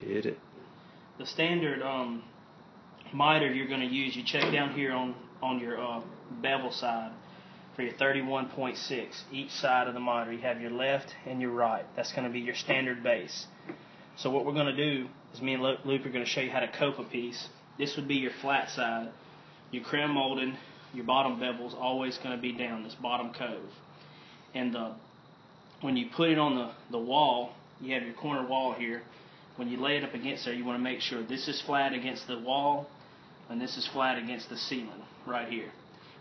Hit it. The standard miter you're going to use, you check down here on your bevel side for your 31.6. Each side of the miter, you have your left and your right. That's going to be your standard base. So what we're going to do is me and Luke are going to show you how to cope a piece. This would be your flat side. Your crown molding, your bottom bevel is always going to be down, this bottom cove. And when you put it on the wall, you have your corner wall here. When you lay it up against there, you want to make sure this is flat against the wall and this is flat against the ceiling right here.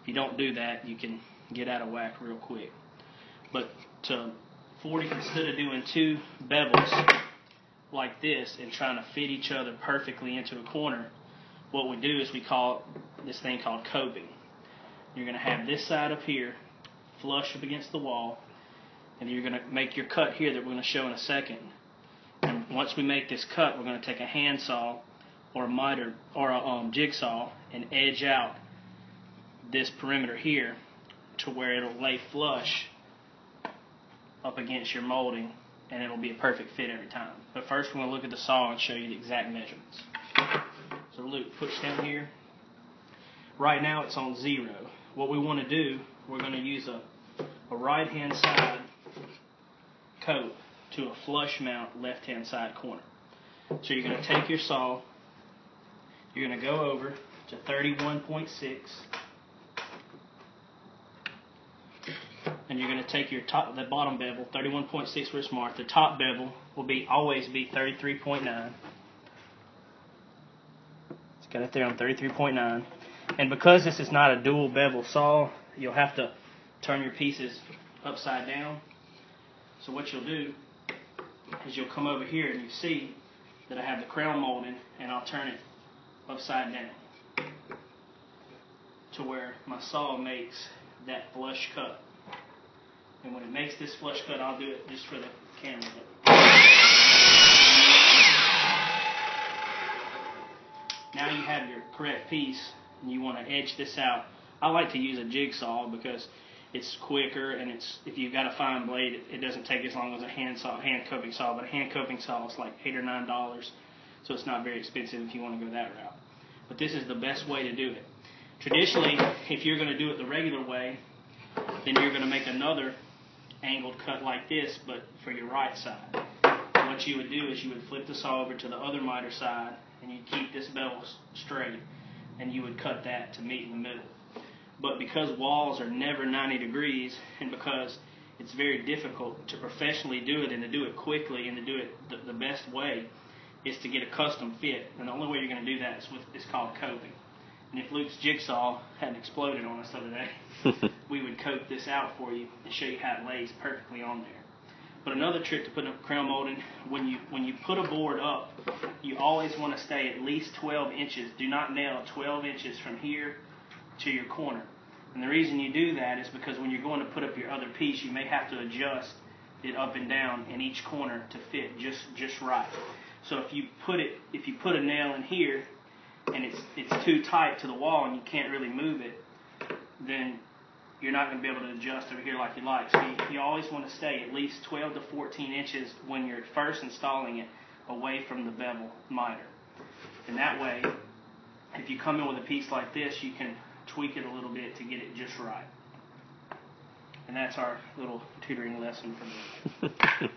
If you don't do that, you can get out of whack real quick. But instead of doing two bevels like this and trying to fit each other perfectly into a corner, what we do is we call this thing called coping. You're going to have this side up here flush up against the wall, and you're going to make your cut here that we're going to show in a second. And once we make this cut, we're going to take a handsaw or a miter or a jigsaw and edge out this perimeter here to where it'll lay flush up against your molding, and it'll be a perfect fit every time. But first we're going to look at the saw and show you the exact measurements. So Luke, push down here. Right now it's on 0. What we want to do, we're going to use a right hand side coat to a flush mount left hand side corner. So you're going to take your saw, you're going to go over to 31.6, and you're going to take the bottom bevel, 31.6 where it's marked. The top bevel will always be 33.9. It's got it there on 33.9. And because this is not a dual bevel saw, you'll have to turn your pieces upside down. So what you'll do is you'll come over here and you see that I have the crown molding, and I'll turn it upside down to where my saw makes that flush cut. And when it makes this flush cut, I'll do it just for the camera. Now you have your correct piece, and you want to edge this out. I like to use a jigsaw because it's quicker, and if you've got a fine blade, it doesn't take as long as a hand coping saw. But a hand coping saw is like $8 or $9, so it's not very expensive if you want to go that route. But this is the best way to do it. Traditionally, if you're going to do it the regular way, then you're going to make another angled cut like this, but for your right side. What you would do is you would flip the saw over to the other miter side, and you'd keep this bevel straight, and you would cut that to meet in the middle. But because walls are never 90 degrees, and because it's very difficult to professionally do it and to do it quickly and to do it the best way, is to get a custom fit. And the only way you're going to do that is it's called coping. And if Luke's jigsaw hadn't exploded on us the other day, we would cope this out for you and show you how it lays perfectly on there. But another trick to put up crown molding, when you put a board up, you always want to stay at least 12 inches. Do not nail 12 inches from here to your corner. And the reason you do that is because when you're going to put up your other piece, you may have to adjust it up and down in each corner to fit just right. So if you put a nail in here and it's too tight to the wall and you can't really move it, then you're not going to be able to adjust over here like you like. So you always want to stay at least 12 to 14 inches when you're first installing it away from the bevel miter. And that way, if you come in with a piece like this, you can tweak it a little bit to get it just right. And that's our little tutoring lesson for you.